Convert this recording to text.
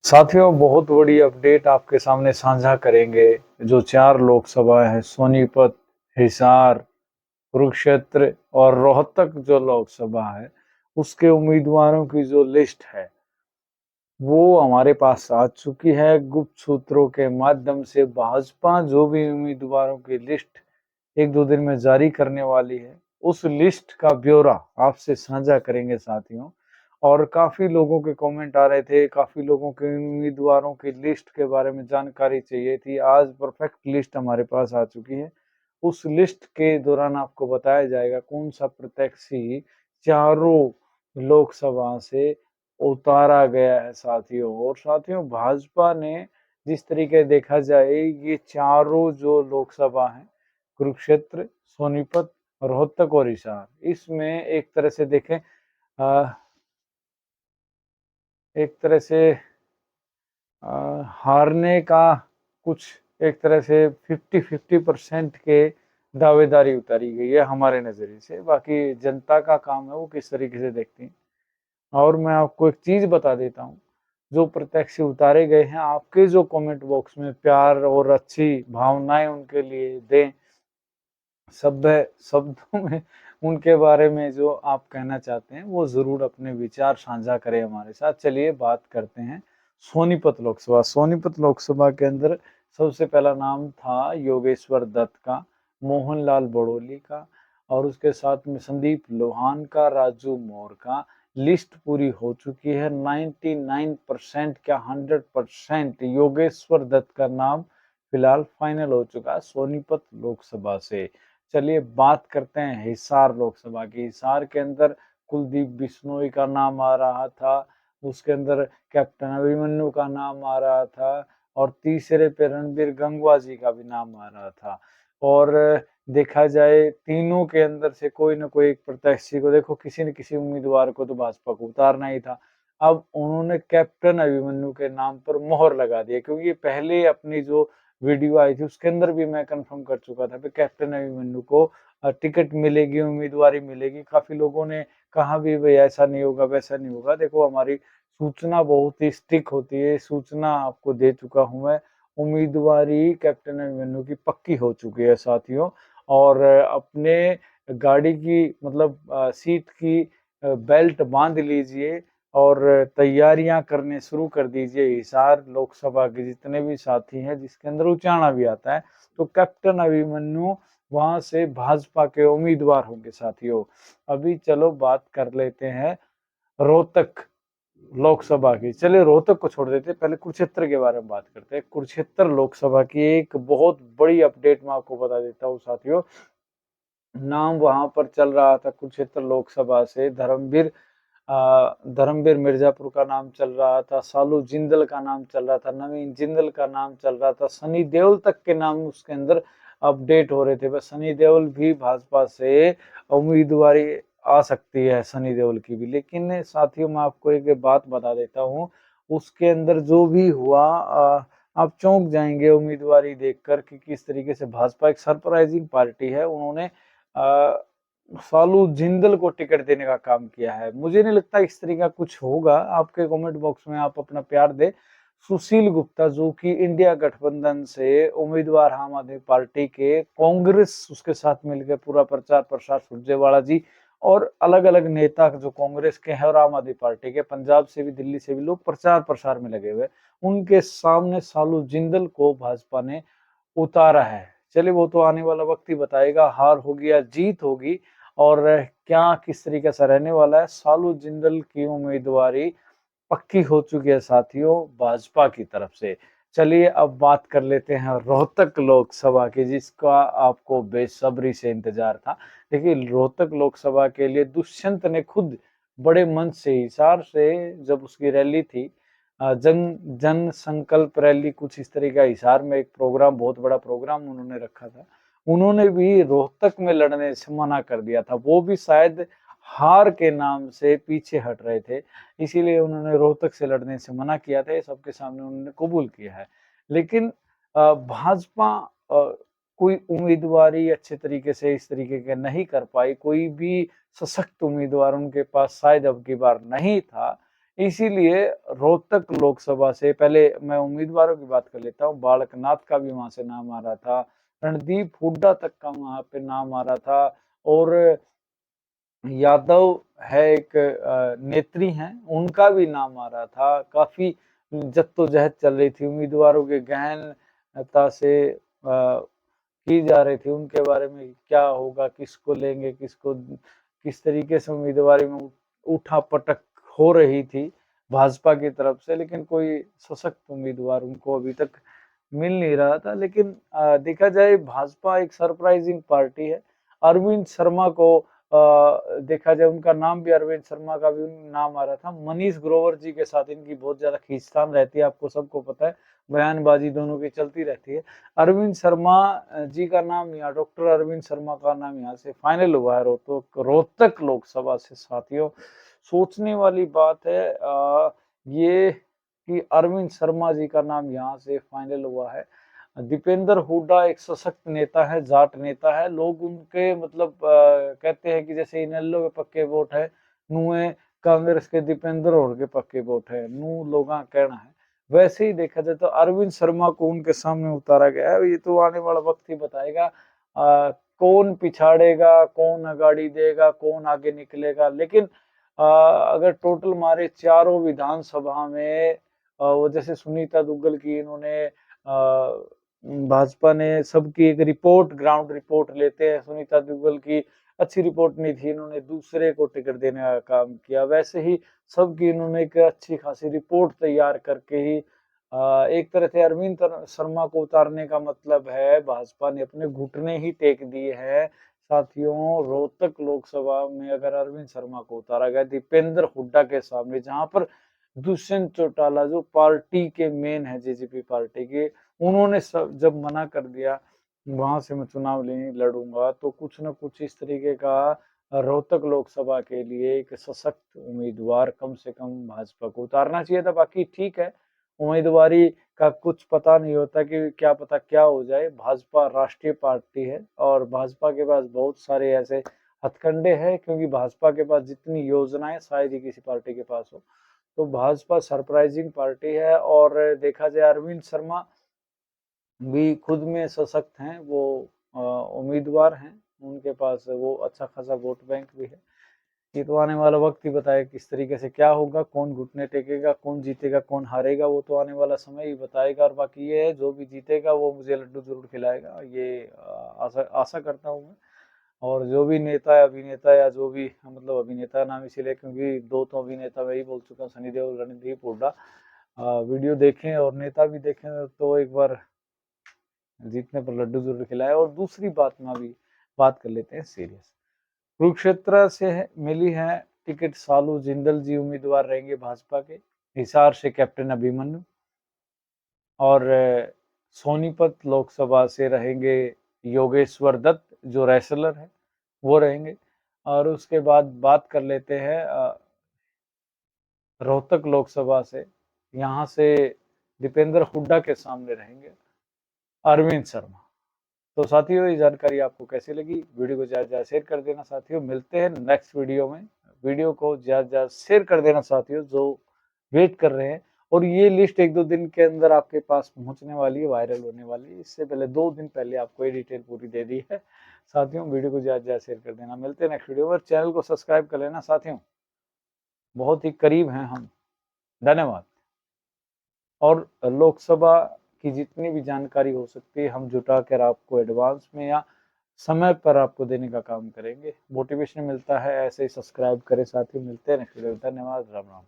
साथियों, बहुत बड़ी अपडेट आपके सामने साझा करेंगे। जो 4 लोकसभा है, सोनीपत, हिसार, कुरुक्षेत्र और रोहतक जो लोकसभा है, उसके उम्मीदवारों की जो लिस्ट है वो हमारे पास आ चुकी है। गुप्त सूत्रों के माध्यम से भाजपा जो भी उम्मीदवारों की लिस्ट 1-2 दिन में जारी करने वाली है, उस लिस्ट का ब्यौरा आपसे साझा करेंगे साथियों। और काफ़ी लोगों के कमेंट आ रहे थे, काफ़ी लोगों के उम्मीदवारों की लिस्ट के बारे में जानकारी चाहिए थी। आज परफेक्ट लिस्ट हमारे पास आ चुकी है। उस लिस्ट के दौरान आपको बताया जाएगा कौन सा प्रत्याशी चारों लोकसभा से उतारा गया है साथियों। और साथियों, भाजपा ने जिस तरीके देखा जाए, ये चारों जो लोकसभा है, कुरुक्षेत्र, सोनीपत, रोहतक और हिसार, इसमें एक तरह से देखें, एक तरह से हारने का कुछ, एक तरह से 50-50% के दावेदारी उतारी गई है हमारे नज़रिए से। बाकी जनता का काम है वो किस तरीके से देखती है। और मैं आपको एक चीज़ बता देता हूँ, जो प्रत्याशी उतारे गए हैं, आपके जो कमेंट बॉक्स में प्यार और अच्छी भावनाएं उनके लिए दें, सभ्य शब्दों में उनके बारे में जो आप कहना चाहते हैं वो ज़रूर अपने विचार साझा करें हमारे साथ। चलिए बात करते हैं सोनीपत लोकसभा। सोनीपत लोकसभा के अंदर सबसे पहला नाम था योगेश्वर दत्त का, मोहनलाल बड़ोली का, और उसके साथ में संदीप लोहान का, राजू मोर का। लिस्ट पूरी हो चुकी है 99% क्या 100%। योगेश्वर दत्त का नाम फिलहाल फाइनल हो चुका है सोनीपत लोकसभा से। चलिए बात करते हैं हिसार लोकसभा की। हिसार के अंदर कुलदीप बिश्नोई का नाम आ रहा था, उसके अंदर कैप्टन अभिमन्यु का नाम आ रहा था, और तीसरे पे रणबीर गंगवा जी का भी नाम आ रहा था। और देखा जाए तीनों के अंदर से कोई ना कोई एक प्रत्याशी को, देखो किसी न किसी उम्मीदवार को तो भाजपा को उतारना ही था। अब उन्होंने कैप्टन अभिमन्यु के नाम पर मोहर लगा दिया, क्योंकि पहले अपनी जो वीडियो आई थी उसके अंदर भी मैं कंफर्म कर चुका था कि कैप्टन अभिमन्यु को टिकट मिलेगी, उम्मीदवारी मिलेगी। काफी लोगों ने कहा भी भाई ऐसा नहीं होगा, वैसा नहीं होगा। देखो, हमारी सूचना बहुत ही स्टिक होती है, सूचना आपको दे चुका हूं मैं। उम्मीदवारी कैप्टन अभिमन्यु की पक्की हो चुकी है साथियों। और अपने गाड़ी की मतलब सीट की बेल्ट बांध लीजिए और तैयारियां करने शुरू कर दीजिए। हिसार लोकसभा के जितने भी साथी हैं, जिसके अंदर उचाना भी आता है, तो कैप्टन अभिमन्यु वहां से भाजपा के उम्मीदवार होंगे साथियों। अभी चलो बात कर लेते हैं रोहतक लोकसभा की। चलिए रोहतक को छोड़ देते हैं, पहले कुरुक्षेत्र के बारे में बात करते हैं। कुरुक्षेत्र लोकसभा की एक बहुत बड़ी अपडेट मैं आपको बता देता हूँ साथियों। नाम वहां पर चल रहा था कुरुक्षेत्र लोकसभा से धर्मवीर मिर्जापुर का नाम चल रहा था, सालू जिंदल का नाम चल रहा था, नवीन जिंदल का नाम चल रहा था, सनी देओल तक के नाम उसके अंदर अपडेट हो रहे थे। बस सनी देओल भी भाजपा से उम्मीदवारी आ सकती है, सनी देओल की भी। लेकिन साथियों, मैं आपको एक बात बता देता हूँ, उसके अंदर जो भी हुआ, आप चौंक जाएंगे उम्मीदवारी देखकर कि किस तरीके से भाजपा एक सरप्राइजिंग पार्टी है, उन्होंने सालू जिंदल को टिकट देने का काम किया है। मुझे नहीं लगता इस तरीके का कुछ होगा। आपके कमेंट बॉक्स में आप अपना प्यार दे। सुशील गुप्ता, जो कि इंडिया गठबंधन से उम्मीदवार, आम आदमी पार्टी के, कांग्रेस उसके साथ मिलकर पूरा प्रचार प्रसार, सुरजेवाला जी और अलग अलग नेता जो कांग्रेस के हैं और आम आदमी पार्टी के, पंजाब से भी दिल्ली से भी लोग प्रचार प्रसार में लगे हुए, उनके सामने सालू जिंदल को भाजपा ने उतारा है। चलिए वो तो आने वाला वक्त ही बताएगा, हार होगी या जीत होगी और क्या किस तरीके से रहने वाला है। सालू जिंदल की उम्मीदवारी पक्की हो चुकी है साथियों भाजपा की तरफ से। चलिए अब बात कर लेते हैं रोहतक लोकसभा की, जिसका आपको बेसब्री से इंतजार था। देखिए, रोहतक लोकसभा के लिए दुष्यंत ने खुद बड़े मंच से, हिसार से जब उसकी रैली थी, जन जन संकल्प रैली कुछ इस तरह का, हिसार में एक प्रोग्राम, बहुत बड़ा प्रोग्राम उन्होंने रखा था, उन्होंने भी रोहतक में लड़ने से मना कर दिया था। वो भी शायद हार के नाम से पीछे हट रहे थे, इसीलिए उन्होंने रोहतक से लड़ने से मना किया था। ये सबके सामने उन्होंने कबूल किया है। लेकिन भाजपा कोई उम्मीदवारी अच्छे तरीके से इस तरीके के नहीं कर पाई, कोई भी सशक्त उम्मीदवार उनके पास शायद अब की बार नहीं था। इसीलिए रोहतक लोकसभा से पहले मैं उम्मीदवारों की बात कर लेता हूँ। बालक नाथ का भी वहां से नाम आ रहा था, रणदीप हुड्डा तक का वहां पे नाम आ रहा था, और यादव है एक नेत्री हैं, उनका भी नाम आ रहा था। काफी जद्दोजहद चल रही थी, उम्मीदवारों के गहनता से की जा रही थी उनके बारे में, क्या होगा, किसको लेंगे, किसको किस तरीके से उम्मीदवारी में उठा पटक हो रही थी भाजपा की तरफ से, लेकिन कोई सशक्त उम्मीदवार उनको अभी तक मिल नहीं रहा था। लेकिन देखा जाए भाजपा एक सरप्राइजिंग पार्टी है। अरविंद शर्मा को देखा जाए, उनका नाम भी, अरविंद शर्मा का भी नाम आ रहा था। मनीष ग्रोवर जी के साथ इनकी बहुत ज्यादा खींचतान रहती है, आपको सबको पता है, बयानबाजी दोनों की चलती रहती है। अरविंद शर्मा जी का नाम यहाँ, डॉक्टर अरविंद शर्मा का नाम यहाँ से फाइनल हुआ है रोहतक लोकसभा से। साथियों, सोचने वाली बात है ये कि अरविंद शर्मा जी का नाम यहाँ से फाइनल हुआ है। दीपेंद्र हुड्डा एक सशक्त नेता है, जाट नेता है, लोग उनके मतलब कहते हैं कि जैसे इनेलो के पक्के वोट है, नुए कांग्रेस के दीपेंद्र और के पक्के वोट है, नू लोगा कहना है। वैसे ही देखा जाए तो अरविंद शर्मा को उनके सामने उतारा गया है। ये तो आने वाला वक्त ही बताएगा कौन पिछाड़ेगा, कौन आगाड़ी देगा, कौन आगे निकलेगा। लेकिन अगर टोटल मारे चारों विधानसभा में वो जैसे सुनीता दुग्गल की, इन्होंने भाजपा ने सबकी एक रिपोर्ट, ग्राउंड रिपोर्ट लेते हैं, सुनीता दुग्गल की अच्छी रिपोर्ट नहीं थी, इन्होंने दूसरे को टिकट देने का काम किया। वैसे ही सबकी इन्होंने एक अच्छी खासी रिपोर्ट तैयार करके ही एक तरह से अरविंद शर्मा को उतारने का मतलब है भाजपा ने अपने घुटने ही टेक दिए हैं। साथियों, रोहतक लोकसभा में अगर अरविंद शर्मा को उतारा गया दीपेंद्र हुड्डा के सामने, जहां पर दुष्यंत चौटाला जो पार्टी के मेन है, जेजेपी पार्टी के, उन्होंने सब जब मना कर दिया वहां से मैं चुनाव नहीं लड़ूंगा, तो कुछ न कुछ इस तरीके का रोहतक लोकसभा के लिए एक सशक्त उम्मीदवार कम से कम भाजपा को उतारना चाहिए था। बाकी ठीक है, उम्मीदवारी का कुछ पता नहीं होता कि क्या पता क्या हो जाए। भाजपा राष्ट्रीय पार्टी है और भाजपा के पास बहुत सारे ऐसे हथकंडे हैं, क्योंकि भाजपा के पास जितनी योजनाएं शायद ही किसी पार्टी के पास हो। तो भाजपा सरप्राइजिंग पार्टी है। और देखा जाए अरविंद शर्मा भी खुद में सशक्त हैं, वो उम्मीदवार हैं, उनके पास वो अच्छा खासा वोट बैंक भी है। ये तो आने वाला वक्त ही बताएगा किस तरीके से क्या होगा, कौन घुटने टेकेगा, कौन जीतेगा, कौन हारेगा, वो तो आने वाला समय ही बताएगा। और बाकी ये है, जो भी जीतेगा वो मुझे लड्डू जरूर खिलाएगा, ये आशा आशा करता हूँ मैं। और जो भी नेता है, अभिनेता, या जो भी मतलब अभिनेता नाम इसीलिए क्योंकि दो तो अभिनेता मैं ही बोल चुका हूँ, सनी देओल, रणदीप हुड्डा। वीडियो देखें और नेता भी देखें तो एक बार जीतने पर लड्डू जरूर खिलाए। और दूसरी बात में अभी बात कर लेते हैं सीरियस। कुरुक्षेत्र से मिली है टिकट, सालू जिंदल जी उम्मीदवार रहेंगे भाजपा के, हिसार से कैप्टन अभिमन्यु, और सोनीपत लोकसभा से रहेंगे योगेश्वर दत्त जो रेसलर है, वो रहेंगे। और उसके बाद बात कर लेते हैं रोहतक लोकसभा से, यहाँ से दीपेंद्र हुड्डा के सामने रहेंगे अरविंद शर्मा। तो साथियों, ये जानकारी आपको कैसी लगी? वीडियो को ज़्यादा ज़्यादा शेयर कर देना साथियों। मिलते हैं नेक्स्ट वीडियो में। वीडियो को ज़्यादा ज़्यादा शेयर कर देना साथियों जो वेट कर रहे हैं। और ये लिस्ट 1-2 दिन के अंदर आपके पास पहुंचने वाली है, वायरल होने वाली है। इससे पहले 2 दिन पहले आपको ये डिटेल पूरी दे दी है साथियों। वीडियो को ज़्यादा ज़्यादा शेयर कर देना। मिलते हैं नेक्स्ट वीडियो पर। चैनल को सब्सक्राइब कर लेना साथियों, बहुत ही करीब हैं हम। धन्यवाद। और लोकसभा की जितनी भी जानकारी हो सकती है हम जुटा कर आपको एडवांस में या समय पर आपको देने का काम करेंगे। मोटिवेशन मिलता है ऐसे ही, सब्सक्राइब करें साथियों। मिलते हैं नेक्स्ट वीडियो। धन्यवाद। राम राम।